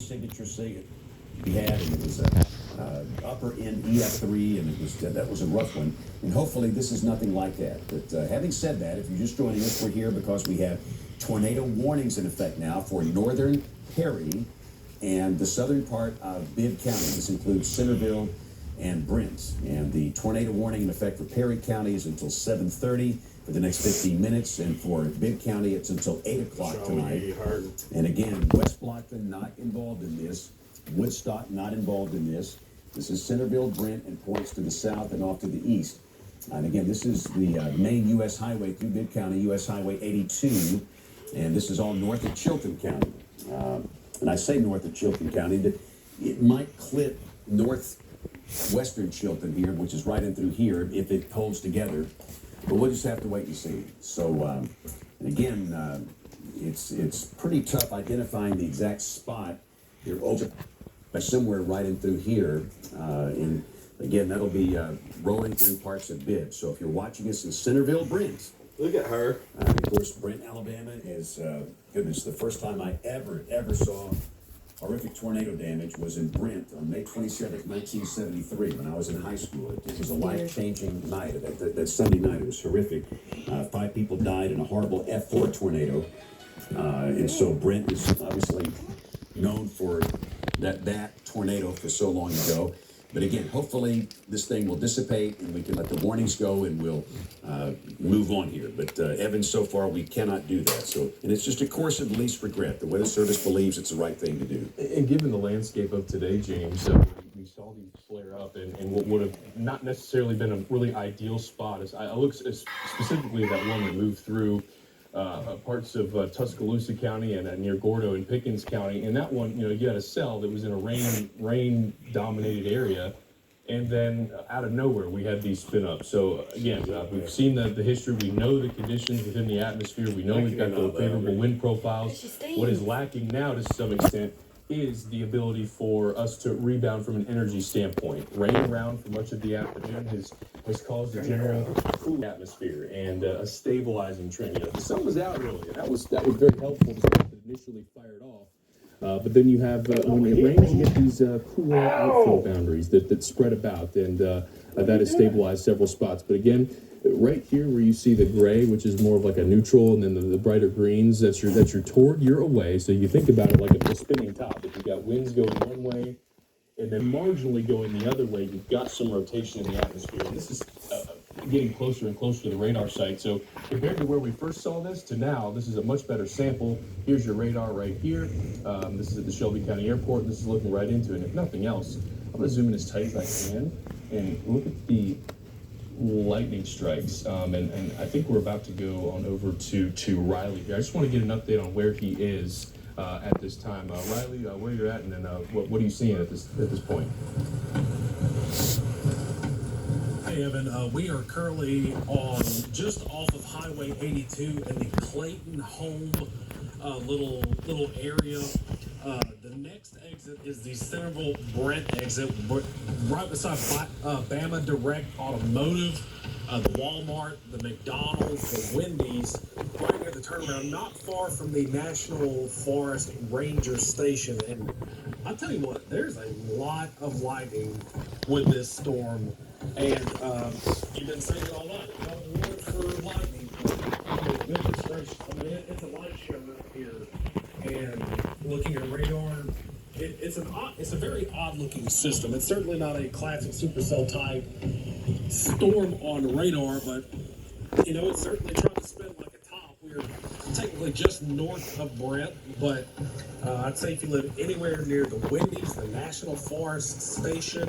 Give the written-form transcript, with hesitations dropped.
signature sig we had, and it was a upper end EF3, and it was that was a rough one. And hopefully this is nothing like that. But having said that, if you're just joining us, we're here because we have tornado warnings in effect now for northern Perry and the southern part of Bibb County. This includes Centerville and Brent. And the tornado warning in effect for Perry County is until 7:30 for the next 15 minutes, and for Bibb County it's until 8 o'clock tonight. And again, West Blockton not involved in this, Woodstock not involved in this. This is Centerville, Brent, and points to the south and off to the east. And again, this is the main U.S. highway through Bibb County, U.S. Highway 82, and this is all north of Chilton County. And I say north of Chilton County, that it might clip northwestern Chilton here, which is right in through here, if it holds together. But we'll just have to wait and see. So, and again, it's pretty tough identifying the exact spot here, but somewhere right in through here. And again, that'll be rolling through parts of Bibb. So if you're watching us in Centerville, Brent. Look at her. Of course, Brent, Alabama is, goodness, the first time I ever saw horrific tornado damage was in Brent on May 27th, 1973, when I was in high school. It was a life-changing night. That Sunday night, it was horrific. 5 people died in a horrible F4 tornado. And so Brent is obviously known for that tornado for so long ago. But again, hopefully this thing will dissipate and we can let the warnings go and we'll move on here. But Evan, so far we cannot do that. So, and it's just a course of least regret. The Weather Service believes it's the right thing to do. And given the landscape of today, James, we saw these flare up and what would have not necessarily been a really ideal spot. I look specifically at that one that moved through parts of Tuscaloosa County and near Gordo and Pickens County. And that one, you had a cell that was in a rain-dominated area, and then out of nowhere we had these spin up. So again, we've seen the history. We know the conditions within the atmosphere. We know we've got the favorable wind profiles. What is lacking now, to some extent, is the ability for us to rebound from an energy standpoint. Rain around for much of the afternoon has caused a general cool atmosphere and a stabilizing trend. The sun was out earlier. That was very helpful to get it initially fired off. But then you have, when it rains, you get these cool outflow boundaries that spread about, and that has stabilized several spots. But again, right here where you see the gray, which is more of like a neutral, and then the brighter greens, that's your toward your away. So you think about it like a spinning top. If you've got winds going one way and then marginally going the other way, you've got some rotation in the atmosphere. And this is getting closer and closer to the radar site. So compared to where we first saw this to now, this is a much better sample. Here's your radar right here. This is at the Shelby County Airport. This is looking right into it. And if nothing else, I'm going to zoom in as tight as I can and look at the lightning strikes. And I think we're about to go on over to Riley here. I just want to get an update on where he is at this time. Riley, where you're at, and then what are you seeing at this point? Hey Evan, we are currently on just off of Highway 82 in the Clayton Home little area. The next exit is the Centerville Brent exit, right beside Bama Direct Automotive, the Walmart, the McDonald's, the Wendy's, right near the turnaround, not far from the National Forest Ranger Station. And I'll tell you what, there's a lot of lightning with this storm. And you've been saying it all night. Don't look for lightning. Goodness gracious. I mean, it's a light show out here. And looking at radar, it's a very odd looking system. It's certainly not a classic supercell type storm on radar, but it's certainly trying to spin like a top. We're technically just north of Brent, but I'd say if you live anywhere near the Wendy's, the National Forest Station,